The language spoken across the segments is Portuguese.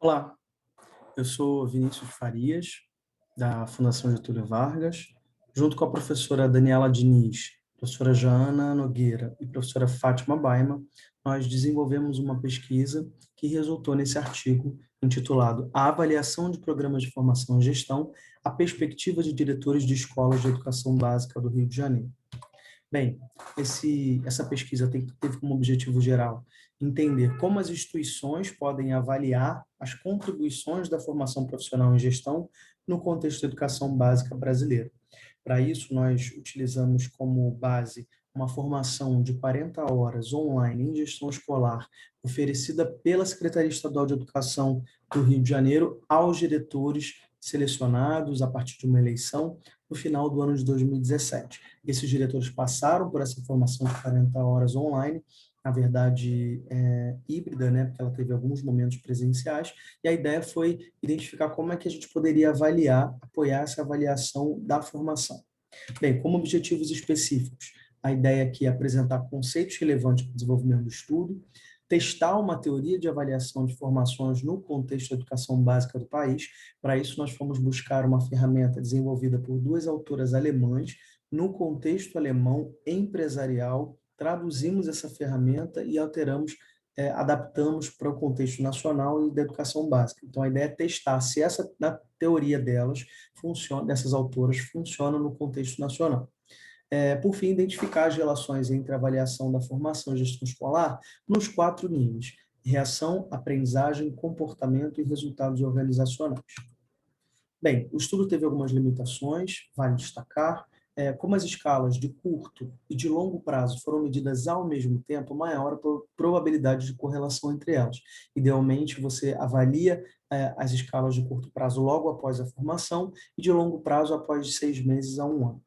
Olá, eu sou Vinícius Farias, da Fundação Getúlio Vargas, junto com a professora Daniela Diniz, professora Joana Nogueira e professora Fátima Baima, nós desenvolvemos uma pesquisa que resultou nesse artigo intitulado A Avaliação de Programas de Formação e Gestão, a Perspectiva de Diretores de Escolas de Educação Básica do Rio de Janeiro. Bem, essa pesquisa teve como objetivo geral entender como as instituições podem avaliar as contribuições da formação profissional em gestão no contexto da educação básica brasileira. Para isso, nós utilizamos como base uma formação de 40 horas online em gestão escolar, oferecida pela Secretaria Estadual de Educação do Rio de Janeiro aos diretores selecionados a partir de uma eleição no final do ano de 2017. Esses diretores passaram por essa formação de 40 horas online, na verdade, híbrida, né, porque ela teve alguns momentos presenciais, e a ideia foi identificar como é que a gente poderia avaliar, apoiar essa avaliação da formação. Bem, como objetivos específicos, a ideia aqui é apresentar conceitos relevantes para o desenvolvimento do estudo, testar uma teoria de avaliação de formações no contexto da educação básica do país. Para isso, nós fomos buscar uma ferramenta desenvolvida por duas autoras alemãs, no contexto alemão empresarial, traduzimos essa ferramenta e adaptamos para o contexto nacional e da educação básica. Então, a ideia é testar se na teoria delas, dessas autoras, funciona no contexto nacional. Por fim, identificar as relações entre a avaliação da formação e gestão escolar nos 4 níveis: reação, aprendizagem, comportamento e resultados organizacionais. Bem, o estudo teve algumas limitações, vale destacar. Como as escalas de curto e de longo prazo foram medidas ao mesmo tempo, maior a probabilidade de correlação entre elas. Idealmente, você avalia as escalas de curto prazo logo após a formação e de longo prazo após 6 meses a 1 ano.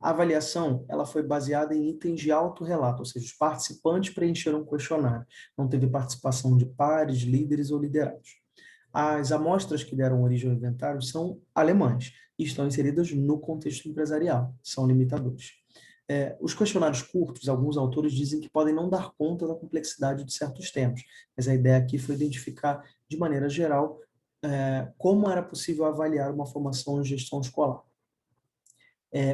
A avaliação ela foi baseada em itens de autorrelato, ou seja, os participantes preencheram um questionário. Não teve participação de pares, líderes ou liderados. As amostras que deram origem ao inventário são alemãs e estão inseridas no contexto empresarial, são limitadores. Os questionários curtos, alguns autores dizem que podem não dar conta da complexidade de certos temas, mas a ideia aqui foi identificar, de maneira geral, como era possível avaliar uma formação em gestão escolar.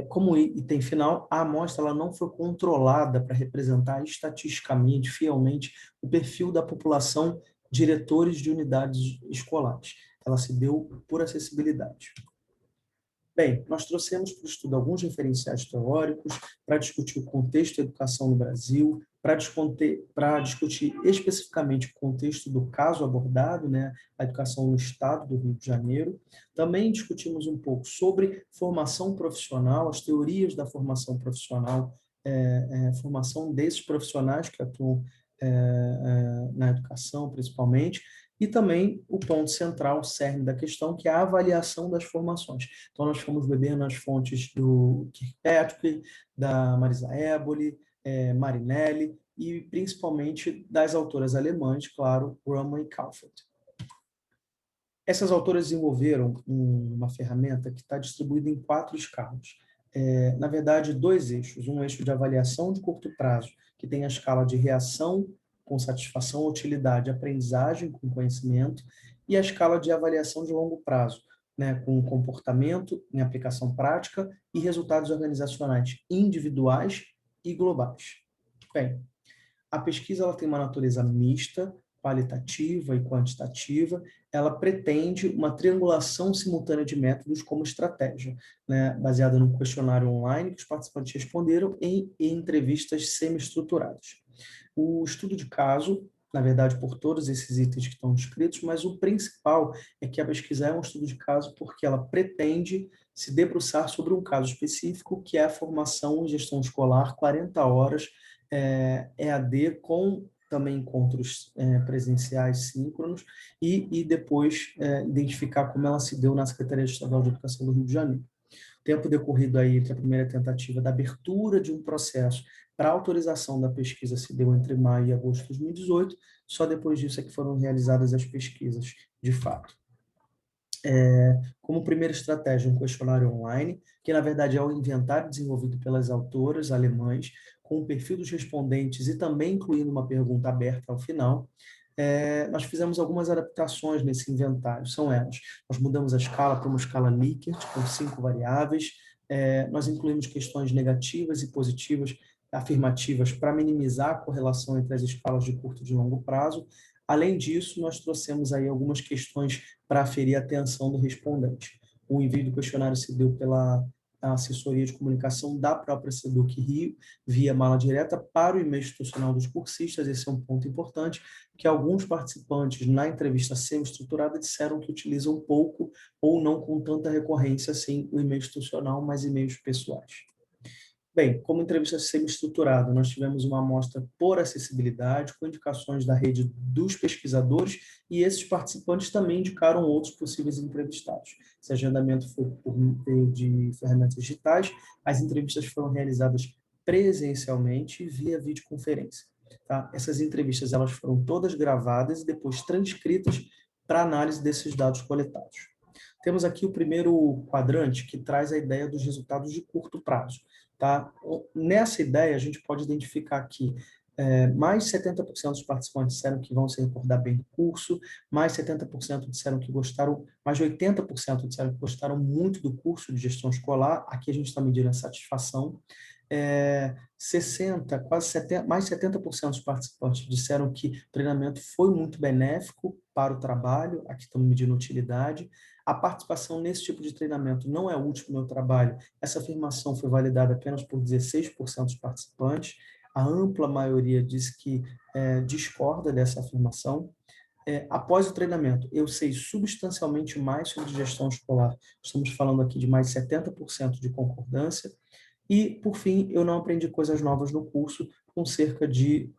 Como item final, a amostra ela não foi controlada para representar estatisticamente, fielmente, o perfil da população diretores de unidades escolares. Ela se deu por acessibilidade. Bem, nós trouxemos para o estudo alguns referenciais teóricos para discutir o contexto da educação no Brasil, para discutir especificamente o contexto do caso abordado, né, a educação no estado do Rio de Janeiro. Também discutimos um pouco sobre formação profissional, as teorias da formação profissional, formação desses profissionais que atuam na educação, principalmente, e também o ponto central, o cerne da questão, que é a avaliação das formações. Então, nós fomos beber nas fontes do Kirkpatrick, da Marisa Eboli, Marinelli, e principalmente das autoras alemãs, claro, Grumman e Kaufeld. Essas autoras desenvolveram uma ferramenta que está distribuída em 4 escalas. Na verdade, 2 eixos. Um eixo de avaliação de curto prazo, que tem a escala de reação com satisfação, utilidade, aprendizagem com conhecimento, e a escala de avaliação de longo prazo, né, com comportamento em aplicação prática e resultados organizacionais individuais e globais. Bem, a pesquisa ela tem uma natureza mista, qualitativa e quantitativa. Ela pretende uma triangulação simultânea de métodos como estratégia, né, baseada num questionário online que os participantes responderam em entrevistas semi-estruturadas. O estudo de caso, na verdade, por todos esses itens que estão descritos, mas o principal é que a pesquisa é um estudo de caso porque ela pretende se debruçar sobre um caso específico, que é a formação em gestão escolar, 40 horas, EAD, com também encontros presenciais síncronos, e depois identificar como ela se deu na Secretaria Estadual de Educação do Rio de Janeiro. O tempo decorrido aí entre a primeira tentativa da abertura de um processo para autorização da pesquisa se deu entre maio e agosto de 2018, só depois disso é que foram realizadas as pesquisas, de fato. Como primeira estratégia, um questionário online, que na verdade é o inventário desenvolvido pelas autoras alemãs, com o perfil dos respondentes e também incluindo uma pergunta aberta ao final. nós fizemos algumas adaptações nesse inventário, são elas. Nós mudamos a escala para uma escala Likert, com 5 variáveis, nós incluímos questões negativas e positivas, afirmativas, para minimizar a correlação entre as escalas de curto e de longo prazo. Além disso, nós trouxemos aí algumas questões para aferir a atenção do respondente. O envio do questionário se deu pela assessoria de comunicação da própria Seduc Rio, via mala direta para o e-mail institucional dos cursistas. Esse é um ponto importante, que alguns participantes na entrevista semi-estruturada disseram que utilizam pouco ou não com tanta recorrência assim o e-mail institucional, mas e-mails pessoais. Bem, como entrevista semi-estruturada, nós tivemos uma amostra por acessibilidade, com indicações da rede dos pesquisadores, e esses participantes também indicaram outros possíveis entrevistados. Esse agendamento foi por meio de ferramentas digitais, as entrevistas foram realizadas presencialmente via videoconferência. Tá? Essas entrevistas elas foram todas gravadas e depois transcritas para análise desses dados coletados. Temos aqui o primeiro quadrante, que traz a ideia dos resultados de curto prazo. Tá? Nessa ideia, a gente pode identificar que mais 70% dos participantes disseram que vão se recordar bem do curso, mais 70% disseram que gostaram, mais de 80% disseram que gostaram muito do curso de gestão escolar. Aqui a gente está medindo a satisfação. 60, quase 70, mais 70% dos participantes disseram que o treinamento foi muito benéfico para o trabalho. Aqui estamos medindo utilidade. A participação nesse tipo de treinamento não é útil no meu trabalho. Essa afirmação foi validada apenas por 16% dos participantes. A ampla maioria diz que discorda dessa afirmação. Após o treinamento, eu sei substancialmente mais sobre gestão escolar. Estamos falando aqui de mais de 70% de concordância. E, por fim, eu não aprendi coisas novas no curso, com cerca de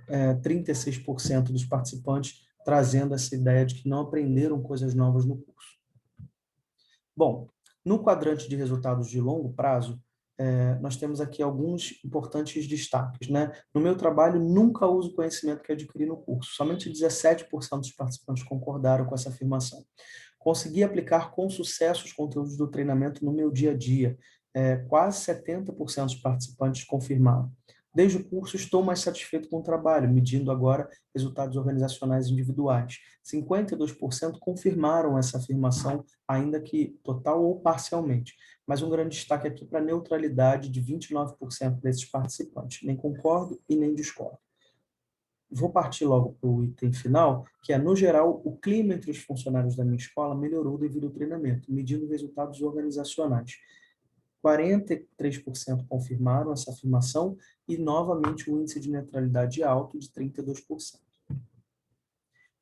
36% dos participantes trazendo essa ideia de que não aprenderam coisas novas no curso. Bom, no quadrante de resultados de longo prazo, nós temos aqui alguns importantes destaques, né? No meu trabalho, nunca uso o conhecimento que adquiri no curso. Somente 17% dos participantes concordaram com essa afirmação. Consegui aplicar com sucesso os conteúdos do treinamento no meu dia a dia. Quase 70% dos participantes confirmaram. Desde o curso, estou mais satisfeito com o trabalho, medindo agora resultados organizacionais individuais. 52% confirmaram essa afirmação, ainda que total ou parcialmente. Mas um grande destaque aqui para a neutralidade de 29% desses participantes. Nem concordo e nem discordo. Vou partir logo para o item final, que é, no geral, o clima entre os funcionários da minha escola melhorou devido ao treinamento, medindo resultados organizacionais. 43% confirmaram essa afirmação e, novamente, o índice de neutralidade alto de 32%.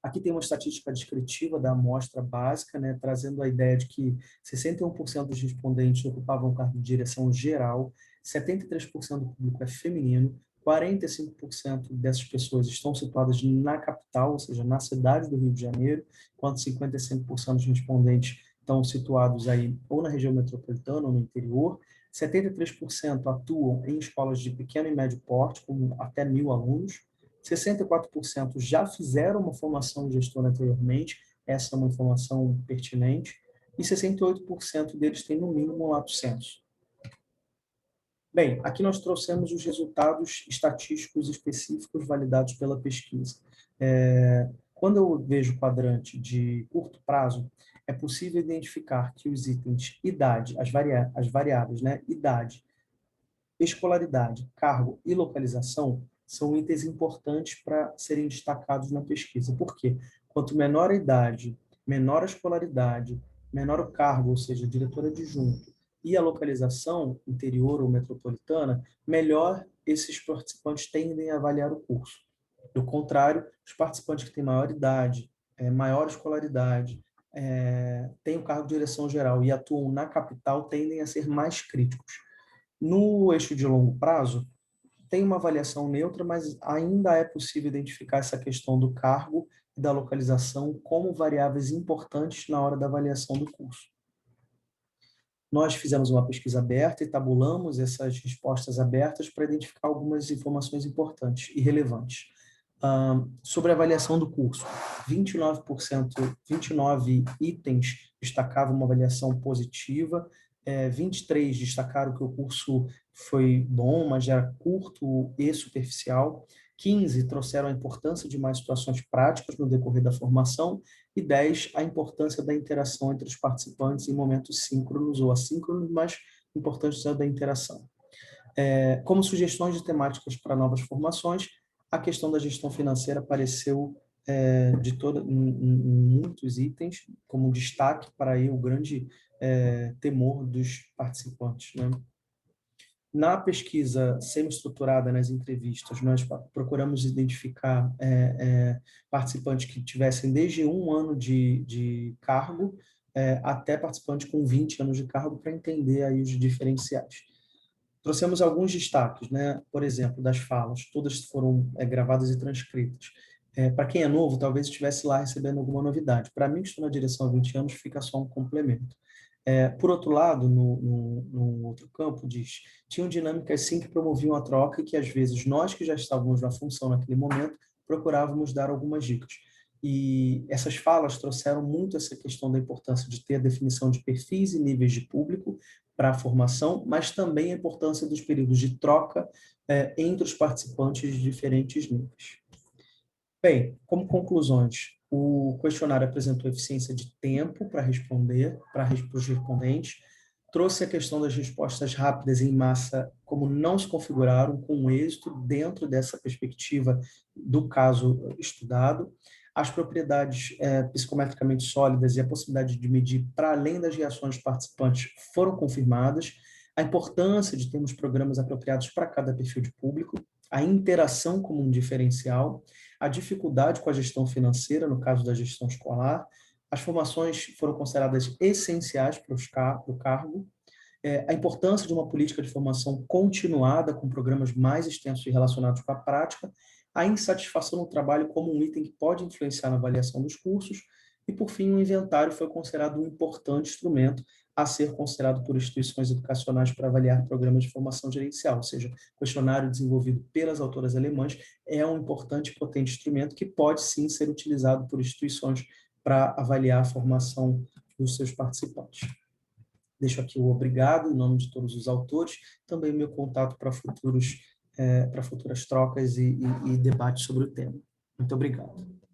Aqui tem uma estatística descritiva da amostra básica, né, trazendo a ideia de que 61% dos respondentes ocupavam cargo de direção geral, 73% do público é feminino, 45% dessas pessoas estão situadas na capital, ou seja, na cidade do Rio de Janeiro, enquanto 55% dos respondentes estão situados aí ou na região metropolitana ou no interior. 73% atuam em escolas de pequeno e médio porte, com até 1.000 alunos. 64% já fizeram uma formação de gestor anteriormente, essa é uma informação pertinente, e 68% deles têm no mínimo um lato sensu. Bem, aqui nós trouxemos os resultados estatísticos específicos validados pela pesquisa. Quando eu vejo o quadrante de curto prazo, é possível identificar que os itens idade, as variáveis, né, idade, escolaridade, cargo e localização são itens importantes para serem destacados na pesquisa. Por quê? Quanto menor a idade, menor a escolaridade, menor o cargo, ou seja, diretor adjunto, e a localização interior ou metropolitana, melhor esses participantes tendem a avaliar o curso. Do contrário, os participantes que têm maior idade, maior escolaridade, têm o cargo de direção geral e atuam na capital, tendem a ser mais críticos. No eixo de longo prazo, tem uma avaliação neutra, mas ainda é possível identificar essa questão do cargo e da localização como variáveis importantes na hora da avaliação do curso. Nós fizemos uma pesquisa aberta e tabulamos essas respostas abertas para identificar algumas informações importantes e relevantes. Sobre a avaliação do curso, 29%, 29 itens destacavam uma avaliação positiva, 23 destacaram que o curso foi bom, mas era curto e superficial, 15 trouxeram a importância de mais situações práticas no decorrer da formação, e 10, a importância da interação entre os participantes em momentos síncronos ou assíncronos, mas importantes da interação. Como sugestões de temáticas para novas formações, a questão da gestão financeira apareceu em muitos itens, como destaque para aí o grande temor dos participantes, né? Na pesquisa semi-estruturada, nas entrevistas, nós procuramos identificar participantes que tivessem desde 1 ano de cargo até participantes com 20 anos de cargo, para entender aí os diferenciais. Trouxemos alguns destaques, né? Por exemplo, das falas, todas foram gravadas e transcritas. Para quem é novo, talvez estivesse lá recebendo alguma novidade. Para mim, que estou na direção há 20 anos, fica só um complemento. Por outro lado, no outro campo, diz, tinham dinâmicas sim que promoviam a troca e que, às vezes, nós que já estávamos na função naquele momento, procurávamos dar algumas dicas. E essas falas trouxeram muito essa questão da importância de ter a definição de perfis e níveis de público para a formação, mas também a importância dos períodos de troca entre os participantes de diferentes níveis. Bem, como conclusões, o questionário apresentou eficiência de tempo para responder, para os respondentes, trouxe a questão das respostas rápidas em massa, como não se configuraram com êxito dentro dessa perspectiva do caso estudado, as propriedades psicometricamente sólidas e a possibilidade de medir para além das reações participantes foram confirmadas, a importância de termos programas apropriados para cada perfil de público, a interação como um diferencial, a dificuldade com a gestão financeira, no caso da gestão escolar, as formações foram consideradas essenciais para o cargo, a importância de uma política de formação continuada com programas mais extensos e relacionados com a prática, a insatisfação no trabalho como um item que pode influenciar na avaliação dos cursos, e, por fim, o inventário foi considerado um importante instrumento a ser considerado por instituições educacionais para avaliar programas de formação gerencial, ou seja, o questionário desenvolvido pelas autoras alemãs é um importante e potente instrumento que pode, sim, ser utilizado por instituições para avaliar a formação dos seus participantes. Deixo aqui o obrigado, em nome de todos os autores, também o meu contato para futuras trocas e debates sobre o tema. Muito obrigado.